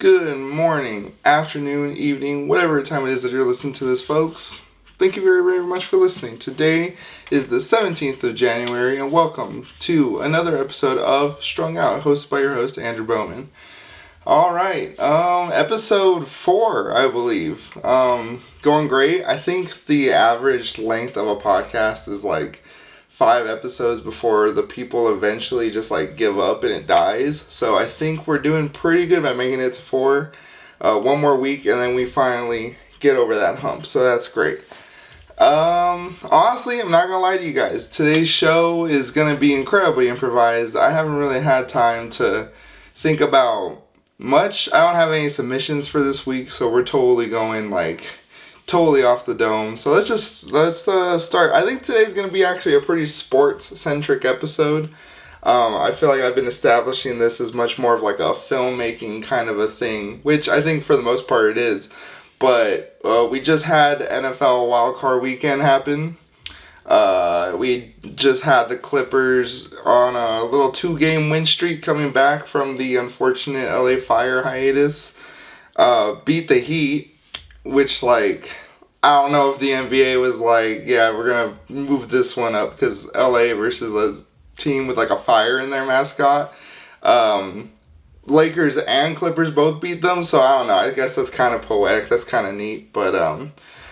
Good morning, afternoon, evening, whatever time it is that you're listening to this, folks. Thank you very, very much for listening. Today is the 17th of January, and welcome to another episode of Strung Out, hosted by your host, Andrew Bowman. Alright, episode 4, I believe. Going great. I think the average length of a podcast is like 5 episodes before the people eventually just give up and it dies. So I think we're doing pretty good by making it to 4. One more week and then we finally get over that hump. So that's great. Honestly, I'm not gonna lie to you guys. Today's show is gonna be incredibly improvised. I haven't really had time to think about much. I don't have any submissions for this week, so we're totally going totally off the dome. So let's start. I think today's going to be actually a pretty sports-centric episode. I feel like I've been establishing this as much more of a filmmaking kind of a thing, which I think for the most part it is. But we just had NFL wildcard weekend happen. We just had the Clippers on a little 2-game win streak coming back from the unfortunate LA Fire hiatus. Beat the Heat. Which, I don't know if the NBA was yeah, we're going to move this one up because LA versus a team with a fire in their mascot. Lakers and Clippers both beat them, so I don't know. I guess that's kind of poetic. That's kind of neat. But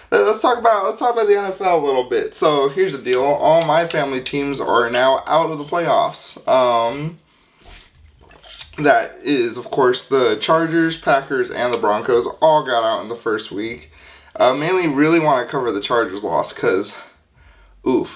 let's talk about the NFL a little bit. So here's the deal. All my family teams are now out of the playoffs. That is, of course, the Chargers, Packers, and the Broncos all got out in the first week. Mainly really want to cover the Chargers loss because,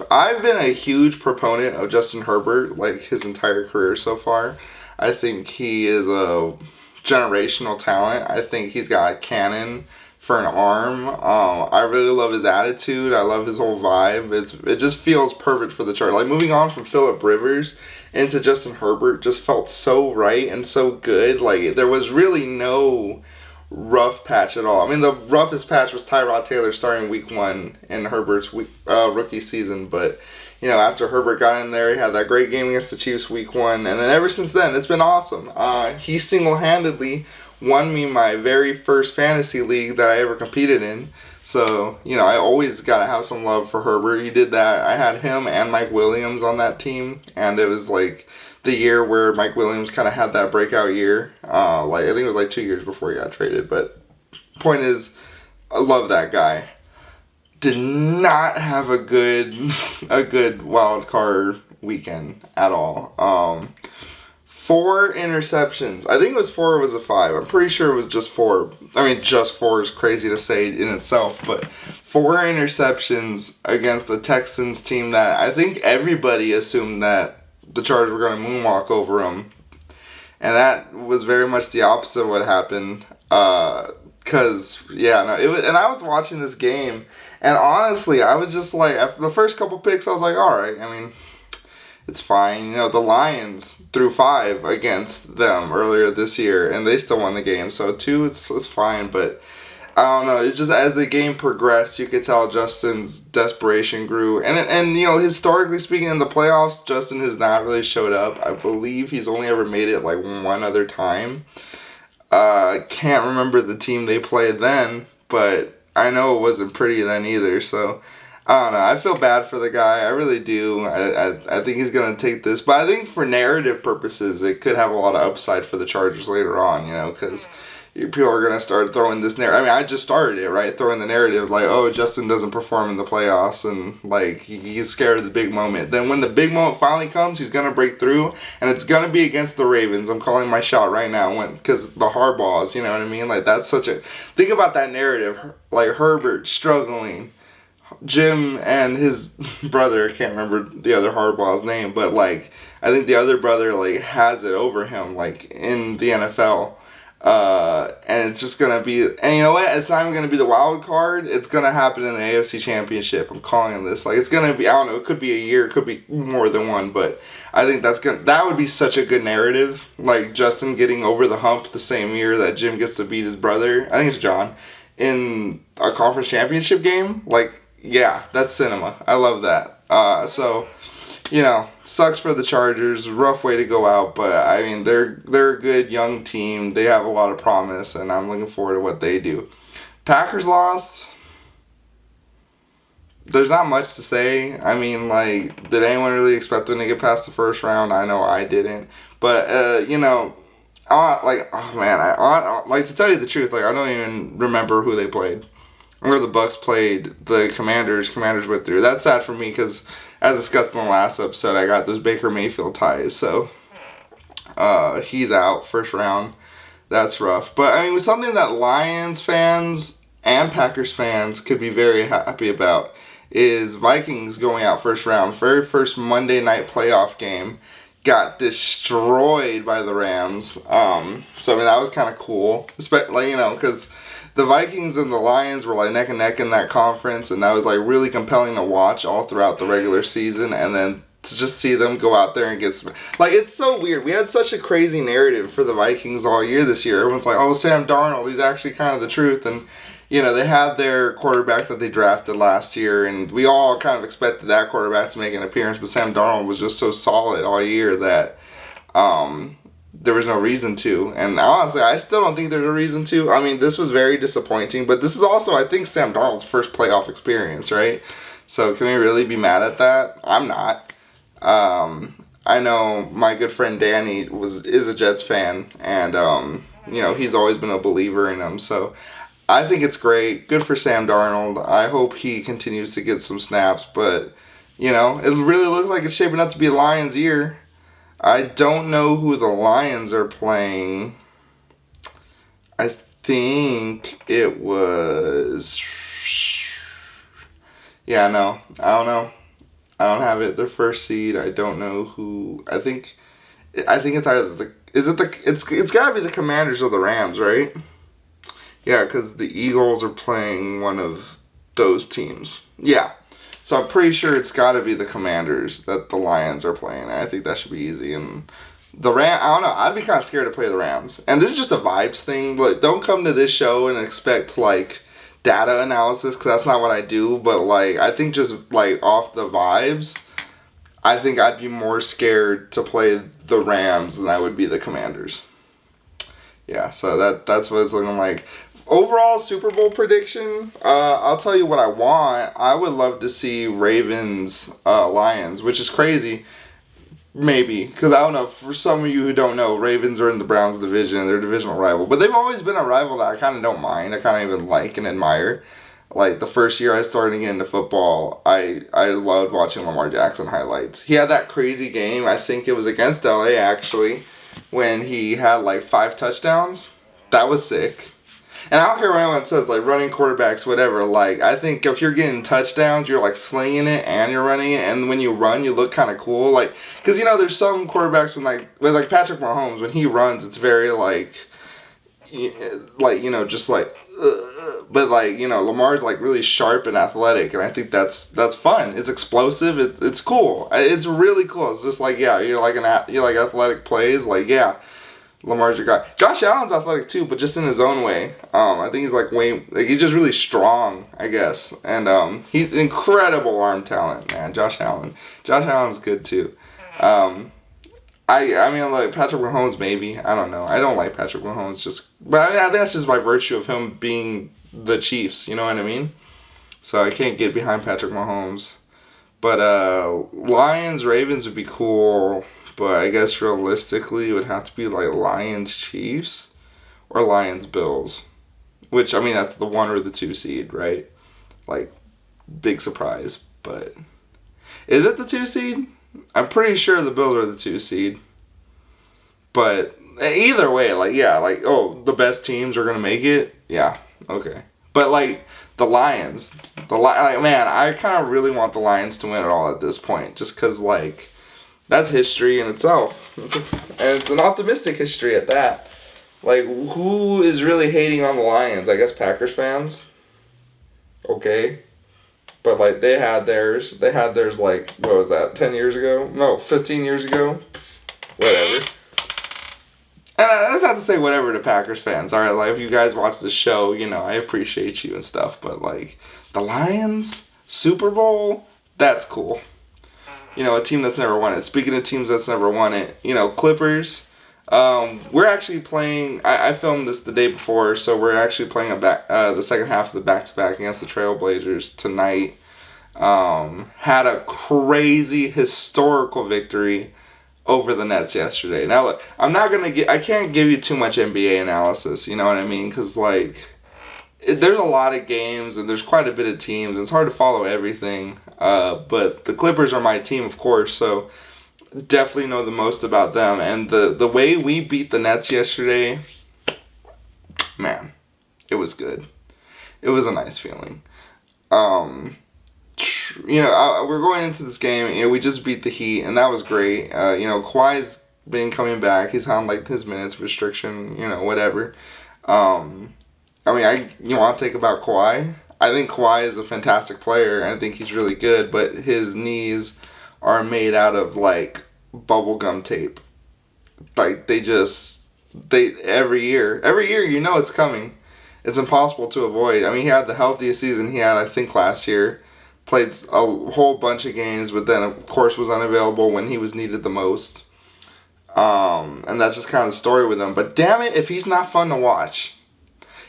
I've been a huge proponent of Justin Herbert, his entire career so far. I think he is a generational talent. I think he's got a cannon for an arm. I really love his attitude. I love his whole vibe. It just feels perfect for the Chargers. Moving on from Phillip Rivers into Justin Herbert just felt so right and so good. There was really no rough patch at all. I mean, the roughest patch was Tyrod Taylor starting week 1 in Herbert's rookie season. But, after Herbert got in there, he had that great game against the Chiefs week 1. And then ever since then, it's been awesome. He single-handedly won me my very first fantasy league that I ever competed in. So, I always got to have some love for Herbert. He did that. I had him and Mike Williams on that team. And it was the year where Mike Williams kind of had that breakout year. I think it was 2 years before he got traded. But point is, I love that guy. Did not have a good wild card weekend at all. 4 interceptions. I think it was 4 or was it 5? I'm pretty sure it was just 4. I mean, just 4 is crazy to say in itself, but 4 interceptions against a Texans team that I think everybody assumed that the Chargers were going to moonwalk over them. And that was very much the opposite of what happened. And I was watching this game, and honestly, I was just after the first couple picks, I was alright, I mean, it's fine. The Lions threw 5 against them earlier this year, and they still won the game. So 2, it's fine. But I don't know. It's just as the game progressed, you could tell Justin's desperation grew. And historically speaking, in the playoffs, Justin has not really showed up. I believe he's only ever made it one other time. Can't remember the team they played then, but I know it wasn't pretty then either. So I don't know. I feel bad for the guy. I really do. I think he's going to take this. But I think for narrative purposes, it could have a lot of upside for the Chargers later on, because people are going to start throwing this narrative. I mean, I just started it, right? Throwing the narrative Justin doesn't perform in the playoffs and, he's scared of the big moment. Then when the big moment finally comes, he's going to break through, and it's going to be against the Ravens. I'm calling my shot right now because the Harbaughs, you know what I mean? That's such a... Think about that narrative. Herbert struggling. Jim and his brother, I can't remember the other Harbaugh's name, but I think the other brother has it over him in the NFL. And it's just gonna be, and you know what? It's not even gonna be the wild card. It's gonna happen in the AFC Championship. I'm calling this. It's gonna be. I don't know. It could be a year. It could be more than one. But I think that would be such a good narrative. Justin getting over the hump the same year that Jim gets to beat his brother. I think it's John in a conference championship game. Yeah, that's cinema. I love that. So sucks for the Chargers. Rough way to go out, but I mean they're a good young team. They have a lot of promise, and I'm looking forward to what they do. Packers lost. There's not much to say. I mean, like, did anyone really expect them to get past the first round? I know I didn't. But like to tell you the truth, like I don't even remember who they played. Or the Bucks played the Commanders. Commanders went through. That's sad for me because, as discussed in the last episode, I got those Baker Mayfield ties. So he's out first round. That's rough. But I mean, with something that Lions fans and Packers fans could be very happy about is Vikings going out first round. Very first Monday night playoff game. Got destroyed by the Rams. So I mean, that was kind of cool. Especially, because the Vikings and the Lions were like neck and neck in that conference, and that was like really compelling to watch all throughout the regular season, and then to just see them go out there and get like, it's so weird. We had such a crazy narrative for the Vikings all year this year. Everyone's like, oh, Sam Darnold, he's actually kind of the truth, and they had their quarterback that they drafted last year, and we all kind of expected that quarterback to make an appearance, but Sam Darnold was just so solid all year that there was no reason to. And honestly, I still don't think there's a reason to. I mean, this was very disappointing, but this is also, I think, Sam Darnold's first playoff experience, right? So can we really be mad at that? I'm not. I know my good friend Danny is a Jets fan, and he's always been a believer in them, so I think it's great. Good for Sam Darnold. I hope he continues to get some snaps, but it really looks like it's shaping up to be Lions' year. I don't know who the Lions are playing. I think it was... Yeah, no. I don't know. I don't have it. Their first seed. I don't know who... I think it's either it's gotta be the Commanders or the Rams, right? Yeah, because the Eagles are playing one of those teams. Yeah. So I'm pretty sure it's got to be the Commanders that the Lions are playing. I think that should be easy. And the I don't know. I'd be kind of scared to play the Rams. And this is just a vibes thing. Like, don't come to this show and expect, like, data analysis, because that's not what I do. But, like, I think just, like, off the vibes, I think I'd be more scared to play the Rams than I would be the Commanders. Yeah, so that's what it's looking like. Overall Super Bowl prediction, I'll tell you what I want. I would love to see Ravens Lions, which is crazy, maybe, because I don't know, for some of you who don't know, Ravens are in the Browns division, and they're a divisional rival, but they've always been a rival that I kind of don't mind. I kind of even like and admire. Like, the first year I started getting into football, I loved watching Lamar Jackson highlights. He had that crazy game, I think it was against LA actually, when he had like 5 touchdowns. That was sick. And I don't care what anyone says, like, running quarterbacks, whatever. Like, I think if you're getting touchdowns, you're, like, slinging it and you're running it. And when you run, you look kind of cool. Like, because, there's some quarterbacks with Patrick Mahomes, when he runs, it's very, just like, but, Lamar's, really sharp and athletic. And I think that's fun. It's explosive. It's cool. It's really cool. It's just like, yeah, you're like athletic plays. Like, yeah. Lamar's your guy. Josh Allen's athletic too, but just in his own way. I think he's he's just really strong, I guess. And he's incredible arm talent, man. Josh Allen's good too. I mean, like Patrick Mahomes, maybe. I don't know. I don't like Patrick Mahomes but I think that's just by virtue of him being the Chiefs. You know what I mean? So I can't get behind Patrick Mahomes. But Lions, Ravens would be cool. But I guess realistically, it would have to be like Lions Chiefs or Lions Bills. Which, I mean, that's the 1 or the 2 seed, right? Like, big surprise. But is it the 2 seed? I'm pretty sure the Bills are the 2 seed. But either way, the best teams are going to make it. Yeah, okay. But, the Lions. Man, I kind of really want the Lions to win it all at this point. Just because, that's history in itself. And it's an optimistic history at that. Who is really hating on the Lions? I guess Packers fans. Okay. But, they had theirs. They had theirs, what was that, 10 years ago? No, 15 years ago? Whatever. And I just have to say whatever to Packers fans. Alright, if you guys watch the show, I appreciate you and stuff. But, the Lions, Super Bowl, that's cool. a team that's never won it. Speaking of teams that's never won it, Clippers. We're actually playing. I filmed this the day before, so we're actually playing the second half of the back-to-back against the Trailblazers tonight. Had a crazy historical victory over the Nets yesterday. Now look, I can't give you too much NBA analysis. You know what I mean? Because there's a lot of games and there's quite a bit of teams. And it's hard to follow everything. But the Clippers are my team, of course. So definitely know the most about them. And the way we beat the Nets yesterday, man, it was good. It was a nice feeling. We're going into this game. We just beat the Heat, and that was great. Kawhi's been coming back. He's on his minutes restriction. Whatever. You want to take about Kawhi? I think Kawhi is a fantastic player. I think he's really good, but his knees are made out of bubblegum tape. Every year it's coming. It's impossible to avoid. He had the healthiest season he had, I think, last year. Played a whole bunch of games, but then, of course, was unavailable when he was needed the most. And that's just kind of the story with him. But damn it, if he's not fun to watch.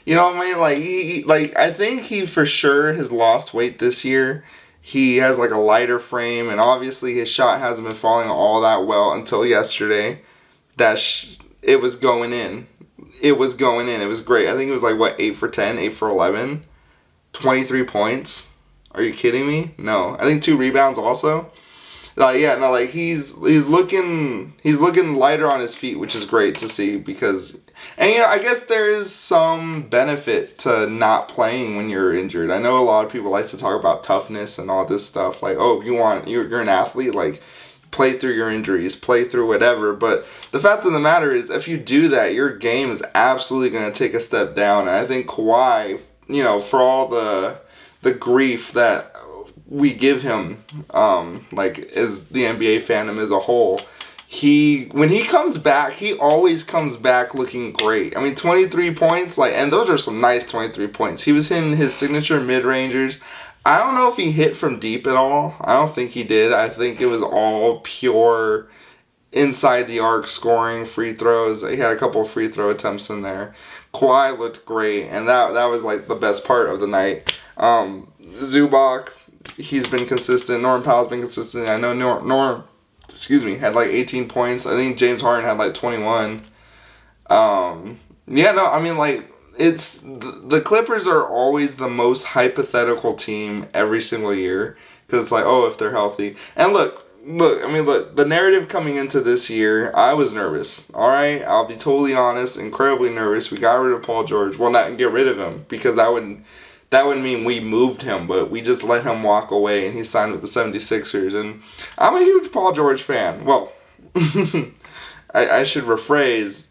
You know what I mean? I think he for sure has lost weight this year. He has, a lighter frame, and obviously his shot hasn't been falling all that well until yesterday. It was going in. It was going in. It was great. I think it was 8 for 10, 8 for 11, 23 points. Are you kidding me? No. I think 2 rebounds also. He's looking lighter on his feet, which is great to see because, and I guess there is some benefit to not playing when you're injured. I know a lot of people like to talk about toughness and all this stuff, you're an athlete, play through your injuries, play through whatever, but the fact of the matter is if you do that, your game is absolutely going to take a step down, and I think Kawhi, for all the grief that we give him, as the NBA fandom as a whole, when he comes back, he always comes back looking great. 23 points, and those are some nice 23 points. He was hitting his signature mid-rangers. I don't know if he hit from deep at all. I don't think he did. I think it was all pure inside the arc scoring, free throws. He had a couple of free throw attempts in there. Kawhi looked great, and that was the best part of the night. Zubac, he's been consistent. Norm Powell's been consistent. I know Norm, had 18 points. I think James Harden had 21. It's the Clippers are always the most hypothetical team every single year because it's if they're healthy. And look, the narrative coming into this year, I was nervous. All right, I'll be totally honest, incredibly nervous. We got rid of Paul George. Well, not get rid of him because that would mean we moved him, but we just let him walk away and he signed with the 76ers. And I'm a huge Paul George fan. Well, I should rephrase.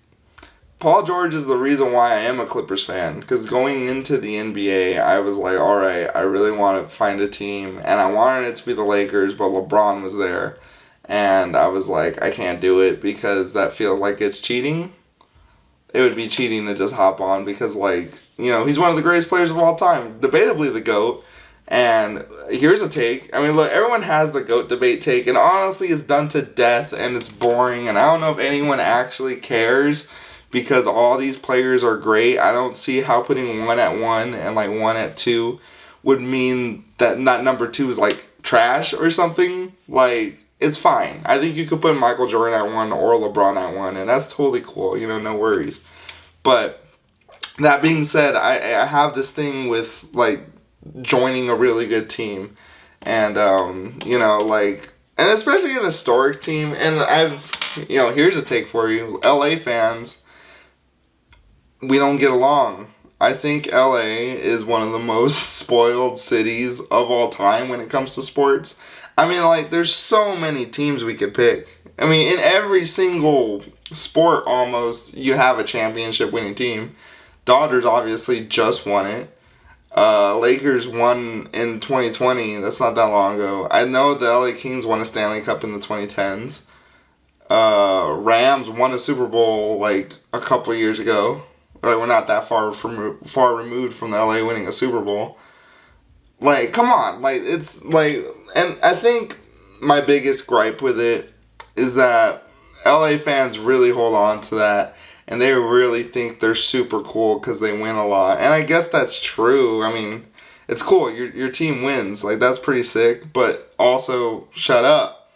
Paul George is the reason why I am a Clippers fan. Because going into the NBA, I was all right, I really want to find a team. And I wanted it to be the Lakers, but LeBron was there. And I was I can't do it because that feels like it's cheating. It would be cheating to just hop on because, he's one of the greatest players of all time. Debatably the GOAT. And here's a take. Everyone has the GOAT debate take. And honestly, it's done to death and it's boring. And I don't know if anyone actually cares because all these players are great. I don't see how putting 1 at 1 and 1 at 2 would mean that number 2 is trash or something. It's fine. I think you could put Michael Jordan at 1 or LeBron at 1, and that's totally cool. No worries. But that being said, I have this thing with joining a really good team, and and especially an historic team. And here's a take for you, LA fans. We don't get along. I think LA is one of the most spoiled cities of all time when it comes to sports. There's so many teams we could pick. In every single sport almost, you have a championship winning team. Dodgers obviously just won it. Lakers won in 2020. That's not that long ago. I know the LA Kings won a Stanley Cup in the 2010s. Rams won a Super Bowl a couple of years ago. We're not that far removed from the LA winning a Super Bowl. Come on, it's and I think my biggest gripe with it is that LA fans really hold on to that, and they really think they're super cool because they win a lot. And I guess that's true. I mean, it's cool. Your team wins. Like, that's pretty sick. But also, shut up.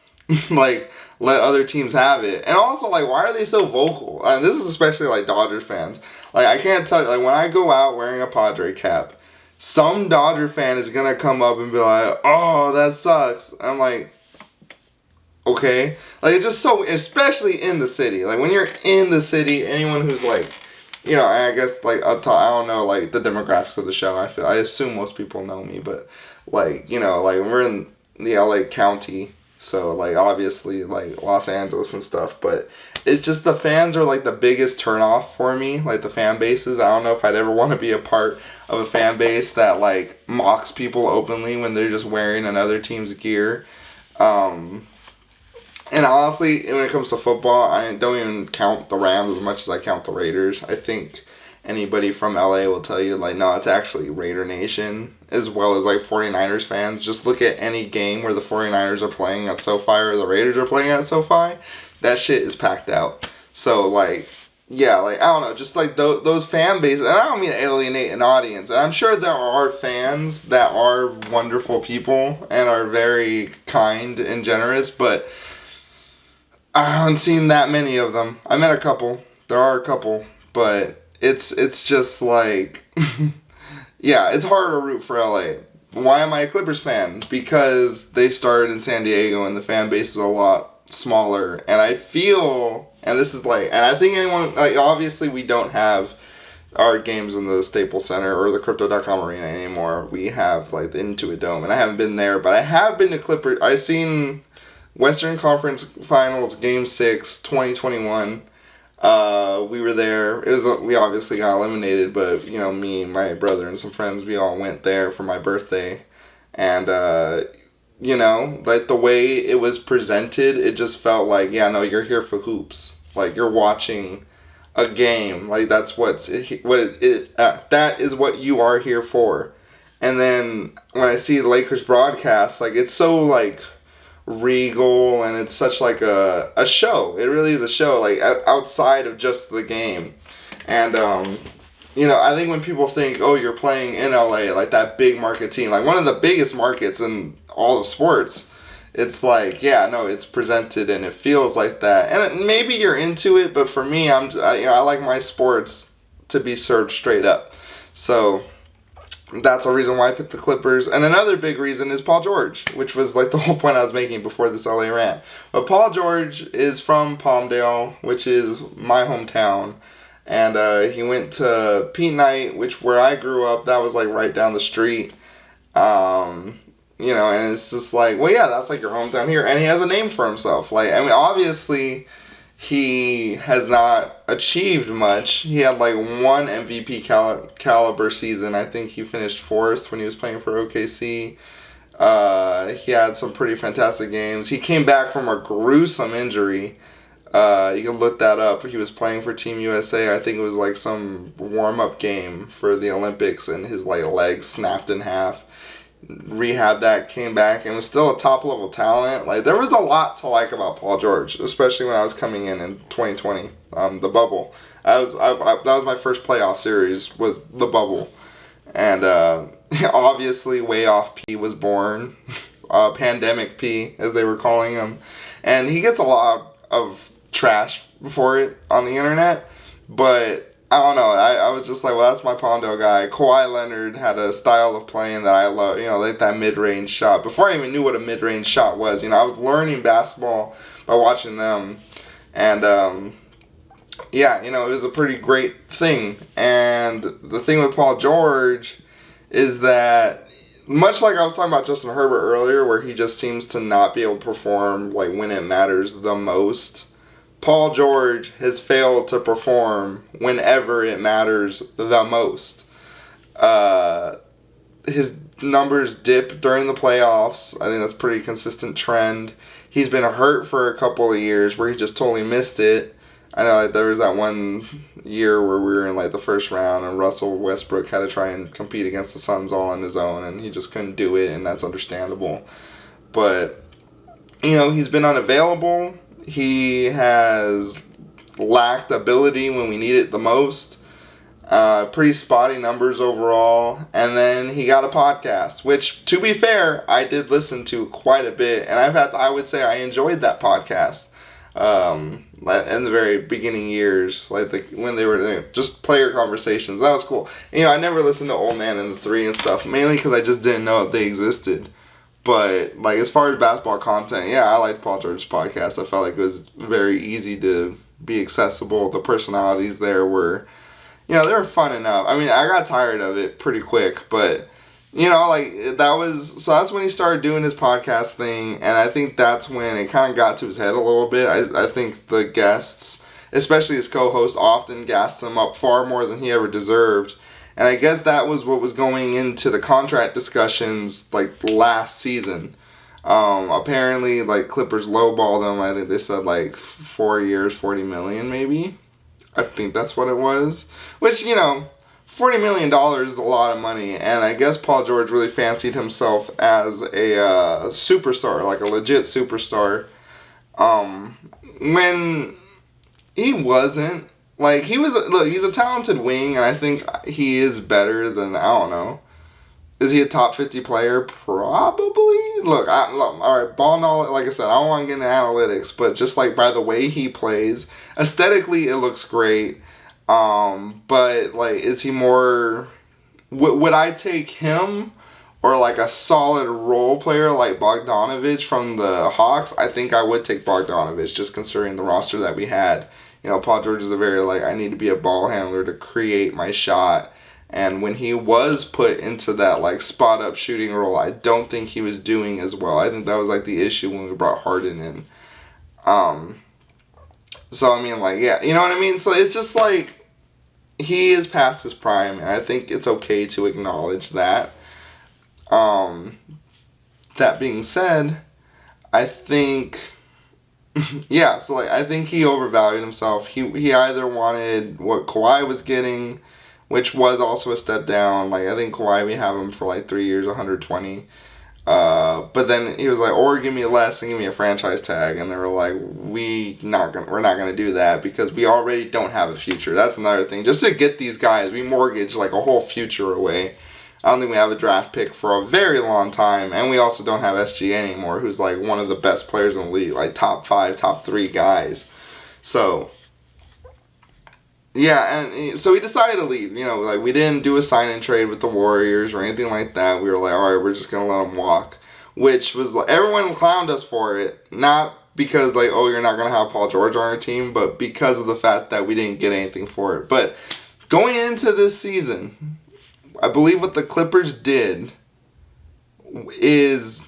Like, let other teams have it. And also, like, why are they so vocal? And this is especially, like, Dodgers fans. Like, I can't tell you, like, when I go out wearing a Padre cap, some Dodger fan is going to come up and be like, oh, that sucks. And I'm like, okay. Like, it's just so, especially in the city. Like, when you're in the city, anyone who's, like, you know, I guess, like, I don't know, like, the demographics of the show. I assume most people know me, but, like, you know, like, we're in the LA County, so, like, obviously, like, Los Angeles and stuff, but it's just the fans are, like, the biggest turnoff for me, like, the fan bases. I don't know if I'd ever want to be a part of a fan base that, like, mocks people openly when they're just wearing another team's gear. And honestly, when it comes to football, I don't even count the Rams as much as I count the Raiders. I think anybody from LA will tell you, like, no, it's actually Raider Nation, as well as, like, 49ers fans. Just look at any game where the 49ers are playing at SoFi or the Raiders are playing at SoFi. That shit is packed out. So, like, yeah, like, I don't know, just, like, those fan bases, and I don't mean to alienate an audience, and I'm sure there are fans that are wonderful people and are very kind and generous, but I haven't seen that many of them. I met a couple. There are a couple. But it's just like, yeah, it's hard to root for LA. Why am I a Clippers fan? Because they started in San Diego and the fan base is a lot smaller. And I feel, and this is like, and I think anyone, like, obviously we don't have our games in the Staples Center or the Crypto.com Arena anymore. We have, like, the Intuit Dome. And I haven't been there, but I have been to Clippers. I've seen Western Conference Finals Game 6, 2021. We were there. We obviously got eliminated, but, you know, me, my brother, and some friends, we all went there for my birthday. And, you know, like, the way it was presented, it just felt like, yeah, no, you're here for hoops. Like, you're watching a game. Like, that's that is what you are here for. And then when I see the Lakers broadcast, like, it's so, like, regal, and it's such, like, a show. It really is a show, like, outside of just the game. And you know, I think when people think, oh, you're playing in LA, like, that big market team, like, one of the biggest markets in all of sports, it's like, yeah, no, it's presented and it feels like that. And maybe you're into it, but for me, you know, I like my sports to be served straight up. So that's a reason why I picked the Clippers. And another big reason is Paul George, which was, like, the whole point I was making before this LA rant. But Paul George is from Palmdale, which is my hometown. And he went to Pete Knight, which, where I grew up, that was, like, right down the street. You know, and it's just like, well, yeah, that's, like, your hometown here. And he has a name for himself. Like, I mean, obviously, he has not achieved much. He had, like, one MVP caliber season. I think he finished 4th when he was playing for OKC. He had some pretty fantastic games. He came back from a gruesome injury. You can look that up. He was playing for Team USA. I think it was, like, some warm-up game for the Olympics, and his, like, leg snapped in half. Rehab that, came back, and was still a top level talent. Like, there was a lot to like about Paul George, especially when I was coming in 2020, the bubble. That was my first playoff series, was the bubble. And obviously Way Off P was born, Pandemic P, as they were calling him, and he gets a lot of trash for it on the internet, but I don't know. I was just like, well, that's my Palmdale guy. Kawhi Leonard had a style of playing that I love. You know, like that mid-range shot. Before I even knew what a mid-range shot was, you know, I was learning basketball by watching them. And, yeah, you know, it was a pretty great thing. And the thing with Paul George is that, much like I was talking about Justin Herbert earlier, where he just seems to not be able to perform, like, when it matters the most, Paul George has failed to perform whenever it matters the most. His numbers dip during the playoffs. I think that's a pretty consistent trend. He's been hurt for a couple of years where he just totally missed it. I know, like, there was that one year where we were in, like, the first round, and Russell Westbrook had to try and compete against the Suns all on his own, and he just couldn't do it, and that's understandable. But he's been unavailable. He has lacked ability when we need it the most. Pretty spotty numbers overall. And then he got a podcast, which, to be fair, I did listen to quite a bit. And I would say I enjoyed that podcast. In the very beginning years, when they were just player conversations, that was cool. I never listened to Old Man and the Three and stuff, mainly because I just didn't know if they existed. But as far as basketball content, yeah, I liked Paul George's podcast. I felt like it was very easy to be accessible. The personalities there were, they were fun enough. I mean, I got tired of it pretty quick, but that's when he started doing his podcast thing, and I think that's when it kind of got to his head a little bit. I think the guests, especially his co-host, often gassed him up far more than he ever deserved, and I guess that was what was going into the contract discussions last season. Apparently, Clippers lowballed him. I think they said 4 years, $40 million maybe. I think that's what it was, which $40 million is a lot of money, and I guess Paul George really fancied himself as a superstar, a legit superstar, when he wasn't. He's a talented wing, and I think he is better than, I don't know. Is he a top 50 player? Probably. All right, ball knowledge, like I said, I don't want to get into analytics, but just by the way he plays, aesthetically it looks great. But is he more? Would I take him or a solid role player like Bogdanovich from the Hawks? I think I would take Bogdanovich, just considering the roster that we had. Paul George is a very I need to be a ball handler to create my shot. And when he was put into that spot up shooting role, I don't think he was doing as well. I think that was the issue when we brought Harden in. So I mean yeah, you know what I mean? So it's just he is past his prime, and I think it's okay to acknowledge that. That being said, I think yeah, so I think he overvalued himself. He either wanted what Kawhi was getting, which was also a step down. I think Kawhi, we have him for 3 years, 120. But then he was or give me less and give me a franchise tag, and they were we're not gonna do that because we already don't have a future. That's another thing. Just to get these guys, we mortgage a whole future away. I don't think we have a draft pick for a very long time, and we also don't have SGA anymore, who's one of the best players in the league, top 5, top 3 guys. So yeah, and so we decided to leave. We didn't do a sign-and trade with the Warriors or anything like that. We were all right, we're just going to let them walk. Which was, everyone clowned us for it. Not because, oh, you're not going to have Paul George on our team, but because of the fact that we didn't get anything for it. But going into this season, I believe what the Clippers did is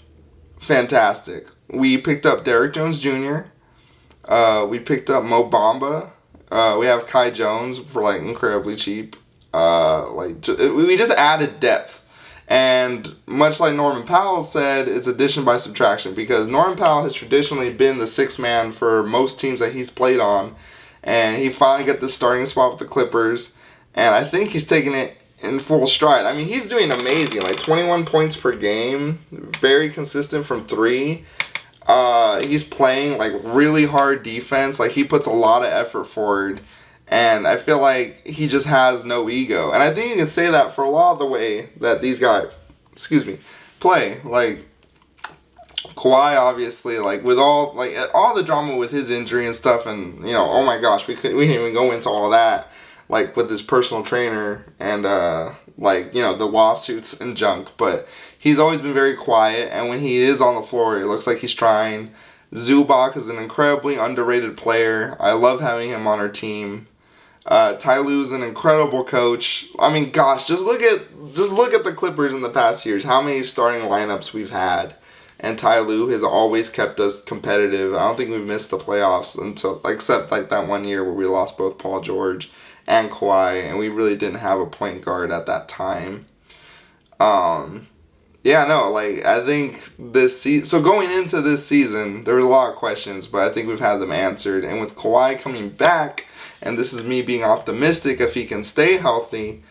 fantastic. We picked up Derrick Jones Jr. We picked up Mo Bamba. We have Kai Jones for incredibly cheap. We just added depth, and much like Norman Powell said, it's addition by subtraction, because Norman Powell has traditionally been the sixth man for most teams that he's played on, and he finally got the starting spot with the Clippers, and I think he's taking it in full stride. I mean, he's doing amazing, 21 points per game, very consistent from 3. He's playing really hard defense. He puts a lot of effort forward, and I feel he just has no ego. And I think you can say that for a lot of the way that these guys, play. Kawhi, obviously, with all the drama with his injury and stuff, and oh my gosh, we didn't even go into all that, with his personal trainer and the lawsuits and junk, but he's always been very quiet, and when he is on the floor, it looks like he's trying. Zubac is an incredibly underrated player. I love having him on our team. Ty Lue's an incredible coach. I mean, gosh, just look at the Clippers in the past years. How many starting lineups we've had, and Ty Lue has always kept us competitive. I don't think we've missed the playoffs except that one year where we lost both Paul George and Kawhi, and we really didn't have a point guard at that time. Yeah, no, I think this season, so going into this season, there was a lot of questions, but I think we've had them answered. And with Kawhi coming back, and this is me being optimistic if he can stay healthy,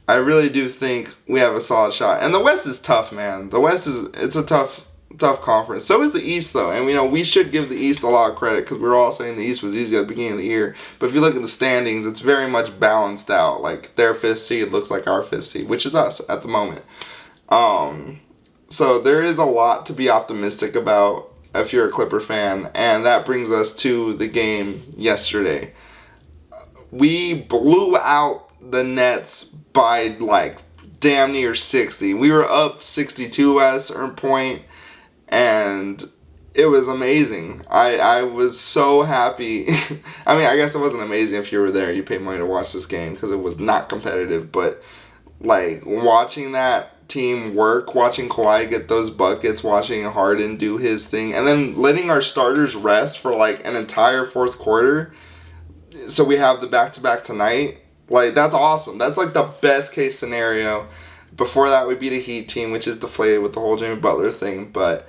I really do think we have a solid shot. And the West is tough, man. The West it's a tough tough conference. So is the East, though. And, we should give the East a lot of credit because we were all saying the East was easy at the beginning of the year. But if you look at the standings, it's very much balanced out. Like, their 5th seed looks like our 5th seed, which is us at the moment. So there is a lot to be optimistic about if you're a Clipper fan. And that brings us to the game yesterday. We blew out the Nets by, like, damn near 60. We were up 62 at a certain point, and it was amazing. I was so happy. I mean, I guess it wasn't amazing if you were there. You paid money to watch this game because it was not competitive, but, like, watching that team work, watching Kawhi get those buckets, watching Harden do his thing, and then letting our starters rest for, like, an entire fourth quarter so we have the back-to-back tonight. Like, that's awesome. That's, like, the best case scenario. Before that, we beat a Heat team, which is deflated with the whole Jimmy Butler thing. But,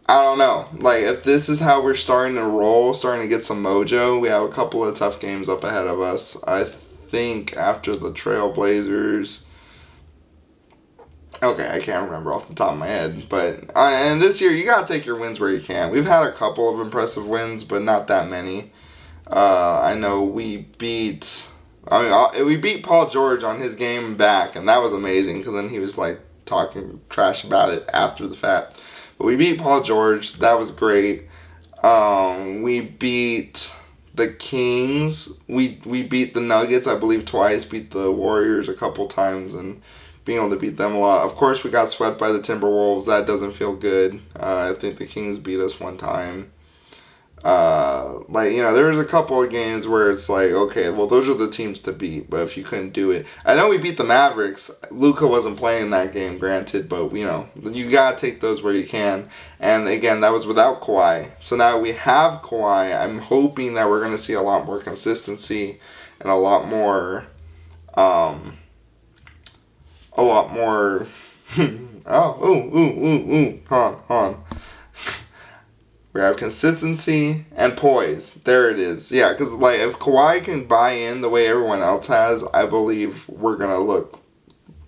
I don't know. Like, if this is how we're starting to roll, starting to get some mojo, we have a couple of tough games up ahead of us. I think after the Trailblazers. Okay, I can't remember off the top of my head. But, and this year, you got to take your wins where you can. We've had a couple of impressive wins, but not that many. I know we beat Paul George on his game back, and that was amazing because then he was like talking trash about it after the fact. But we beat Paul George. That was great. We beat the Kings. We beat the Nuggets, I believe, twice. Beat the Warriors a couple times, and being able to beat them a lot. Of course, we got swept by the Timberwolves. That doesn't feel good. I think the Kings beat us one time. There was a couple of games where it's like, okay, well, those are the teams to beat, but if you couldn't do it. I know we beat the Mavericks. Luka wasn't playing that game, granted, but, you gotta take those where you can. And, again, that was without Kawhi. So now we have Kawhi. I'm hoping that we're going to see a lot more consistency and a lot more, hold on. We have consistency and poise. There it is. Yeah, because, like, if Kawhi can buy in the way everyone else has, I believe we're going to look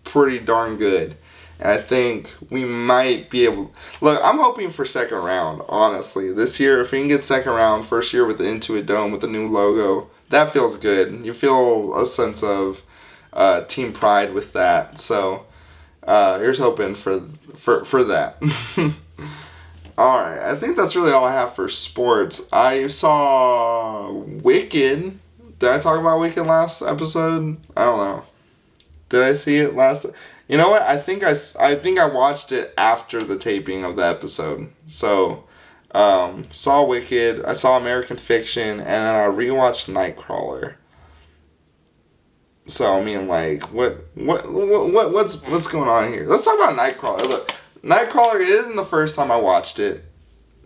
pretty darn good. And I think we might be able... Look, I'm hoping for second round, honestly. This year, if we can get second round, first year with the Intuit Dome, with the new logo, that feels good. You feel a sense of team pride with that. So, here's hoping for that. Alright, I think that's really all I have for sports. I saw Wicked. Did I talk about Wicked last episode? I don't know. Did I see it last? You know what? I think I watched it after the taping of the episode. So, saw Wicked. I saw American Fiction, and then I rewatched Nightcrawler. So I mean, like, what's going on here? Let's talk about Nightcrawler. Look. Nightcrawler isn't the first time I watched it,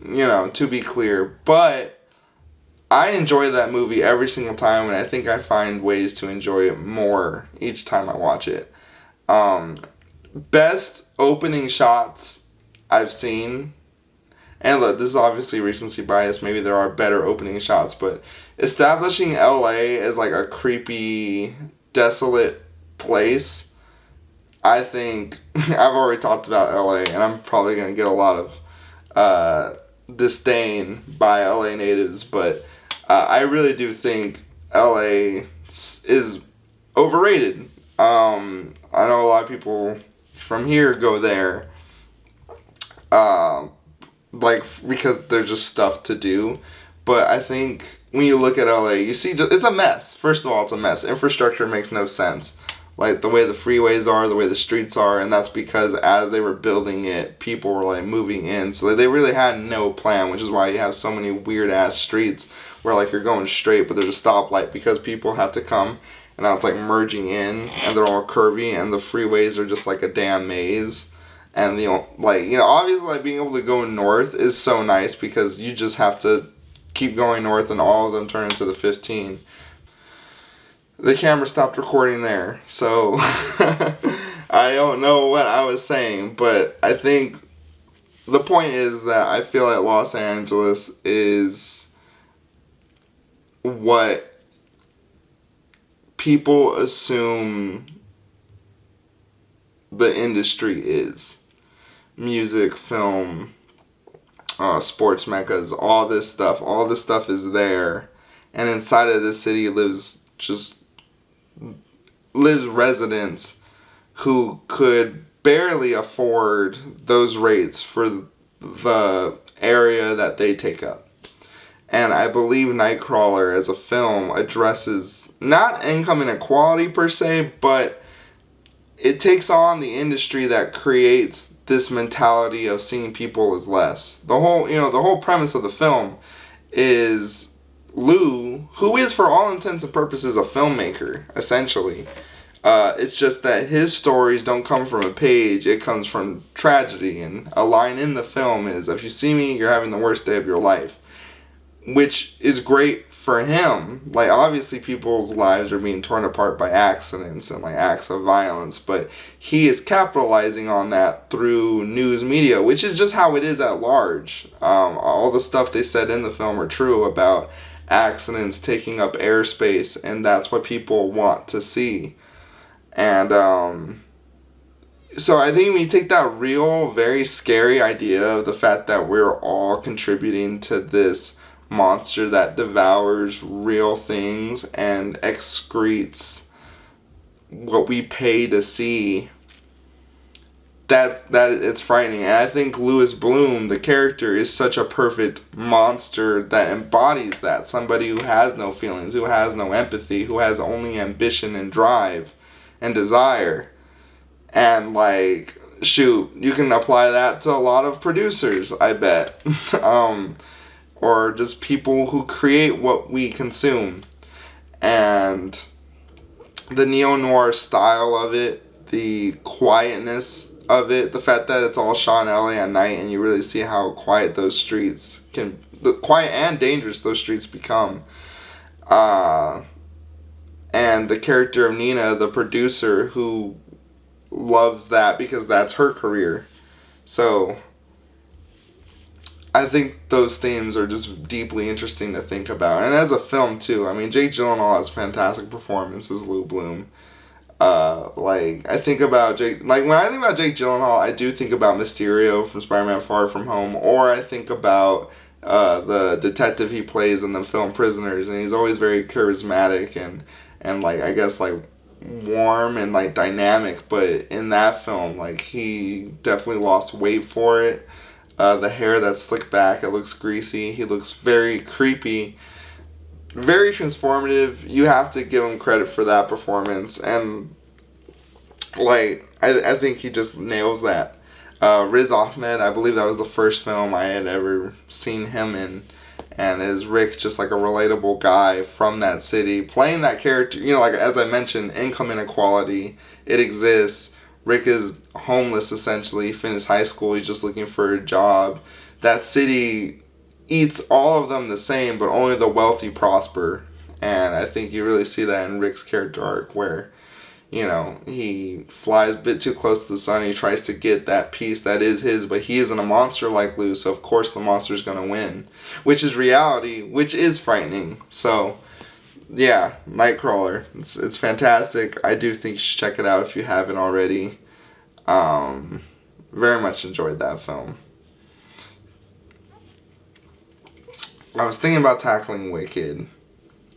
to be clear, but I enjoy that movie every single time, and I think I find ways to enjoy it more each time I watch it. Best opening shots I've seen, and look, this is obviously recency bias, maybe there are better opening shots, but establishing LA as like a creepy, desolate place, I think, I've already talked about LA, and I'm probably going to get a lot of disdain by LA natives, but I really do think LA is overrated. I know a lot of people from here go there, because there's just stuff to do, but I think when you look at LA, you see, it's a mess. First of all, it's a mess. Infrastructure makes no sense. Like, the way the freeways are, the way the streets are, and that's because as they were building it, people were, like, moving in. So they really had no plan, which is why you have so many weird-ass streets where, like, you're going straight, but there's a stoplight because people have to come, and now it's, like, merging in, and they're all curvy, and the freeways are just, like, a damn maze. And, obviously, like, being able to go north is so nice because you just have to keep going north, and all of them turn into the 15. The camera stopped recording there, so I don't know what I was saying, but I think the point is that I feel like Los Angeles is what people assume the industry is. Music, film, sports meccas, all this stuff is there, and inside of this city lives residents who could barely afford those rates for the area that they take up. And I believe Nightcrawler as a film addresses not income inequality per se, but it takes on the industry that creates this mentality of seeing people as less. The whole premise of the film is Lou, who is for all intents and purposes a filmmaker, essentially. It's just that his stories don't come from a page, it comes from tragedy. And a line in the film is, if you see me, you're having the worst day of your life. Which is great for him. Like, obviously people's lives are being torn apart by accidents and like acts of violence, but he is capitalizing on that through news media, which is just how it is at large. All the stuff they said in the film are true about accidents taking up airspace, and that's what people want to see. And so I think when you take that real, very scary idea of the fact that we're all contributing to this monster that devours real things and excretes what we pay to see, that it's frightening. And I think Louis Bloom, the character, is such a perfect monster that embodies that. Somebody who has no feelings, who has no empathy, who has only ambition and drive and desire. And like, shoot, you can apply that to a lot of producers, I bet. Or just people who create what we consume. And the neo-noir style of it, the quietness of it, the fact that it's all shot in LA at night and you really see how quiet those streets quiet and dangerous those streets become. And the character of Nina, the producer, who loves that because that's her career. So I think those themes are just deeply interesting to think about. And as a film, too. I mean, Jake Gyllenhaal has fantastic performance as Lou Bloom. I think about Jake... Like, when I think about Jake Gyllenhaal, I do think about Mysterio from Spider-Man Far From Home. Or I think about the detective he plays in the film Prisoners. And he's always very charismatic and like, I guess, like, warm and, like, dynamic. But in that film, like, he definitely lost weight for it. The hair that's slicked back, it looks greasy. He looks very creepy. Very transformative. You have to give him credit for that performance. And, like, I think he just nails that. Riz Ahmed, I believe that was the first film I had ever seen him in. And is Rick just like a relatable guy from that city? Playing that character, you know, like as I mentioned, income inequality, it exists. Rick is homeless essentially. He finished high school. He's just looking for a job. That city eats all of them the same, but only the wealthy prosper. And I think you really see that in Rick's character arc where, you know, he flies a bit too close to the sun. He tries to get that piece that is his, but he isn't a monster like Lou, so of course the monster's going to win. Which is reality, which is frightening. So, yeah, Nightcrawler. It's fantastic. I do think you should check it out if you haven't already. Very much enjoyed that film. I was thinking about tackling Wicked.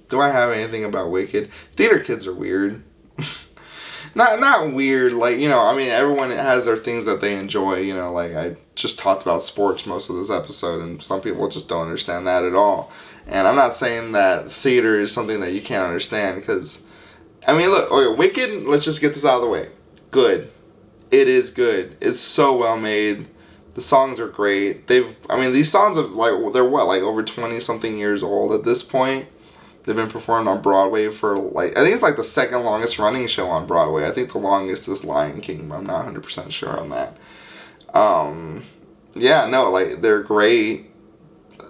Do I have anything about Wicked? Theater kids are weird. Not weird, like, you know, I mean, everyone has their things that they enjoy, you know, like, I just talked about sports most of this episode, and some people just don't understand that at all. And I'm not saying that theater is something that you can't understand, because, I mean, look, okay, Wicked, let's just get this out of the way. Good. It is good. It's so well made. The songs are great. These songs are, like, they're what, like, over 20-something years old at this point? They've been performed on Broadway for, like, I think it's, like, the second longest running show on Broadway. I think the longest is Lion King, but I'm not 100% sure on that. Yeah, no, like, they're great.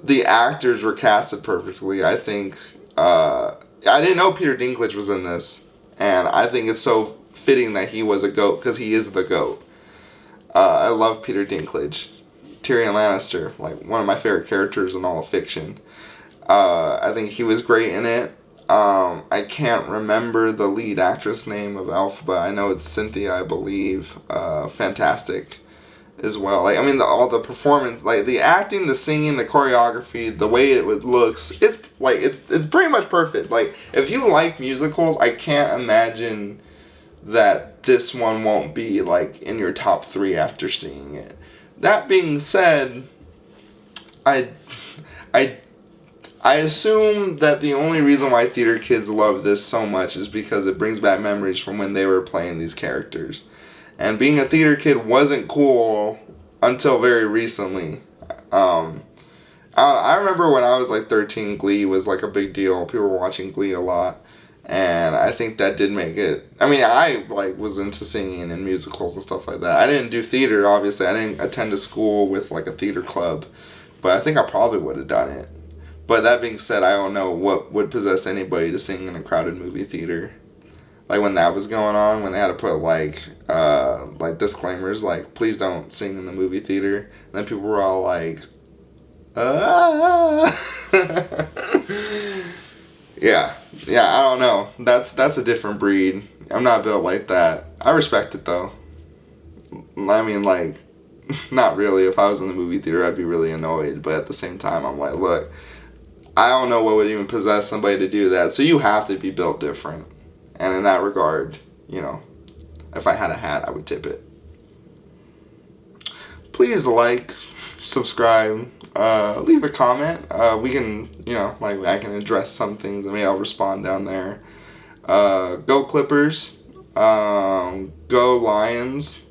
The actors were casted perfectly. I think, I didn't know Peter Dinklage was in this, and I think it's so fitting that he was a GOAT, because he is the GOAT. I love Peter Dinklage. Tyrion Lannister, like, one of my favorite characters in all of fiction. I think he was great in it. I can't remember the lead actress name of Alphaba. I know it's Cynthia, I believe. Fantastic. as well. Like, I mean, all the performance, like the acting, the singing, the choreography, the way it looks, it's like it's pretty much perfect. Like, if you like musicals, I can't imagine that this one won't be like in your top 3 after seeing it. That being said, I I I assume that the only reason why theater kids love this so much is because it brings back memories from when they were playing these characters. And being a theater kid wasn't cool until very recently. I remember when I was like 13, Glee was like a big deal. People were watching Glee a lot. And I think that did make it. I mean, I like was into singing and musicals and stuff like that. I didn't do theater, obviously. I didn't attend a school with like a theater club. But I think I probably would have done it. But that being said, I don't know what would possess anybody to sing in a crowded movie theater. Like when that was going on, when they had to put like disclaimers like, please don't sing in the movie theater. And then people were all like, ah. Yeah, I don't know. That's a different breed. I'm not built like that. I respect it though. I mean, like, not really. If I was in the movie theater, I'd be really annoyed. But at the same time, I'm like, look, I don't know what would even possess somebody to do that. So you have to be built different. And in that regard, you know, if I had a hat, I would tip it. Please like, subscribe, leave a comment. We can, you know, like I can address some things and maybe I'll respond down there. Go Clippers. Go Lions.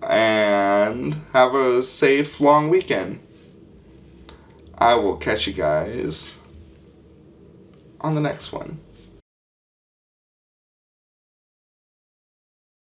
And have a safe, long weekend. I will catch you guys on the next one.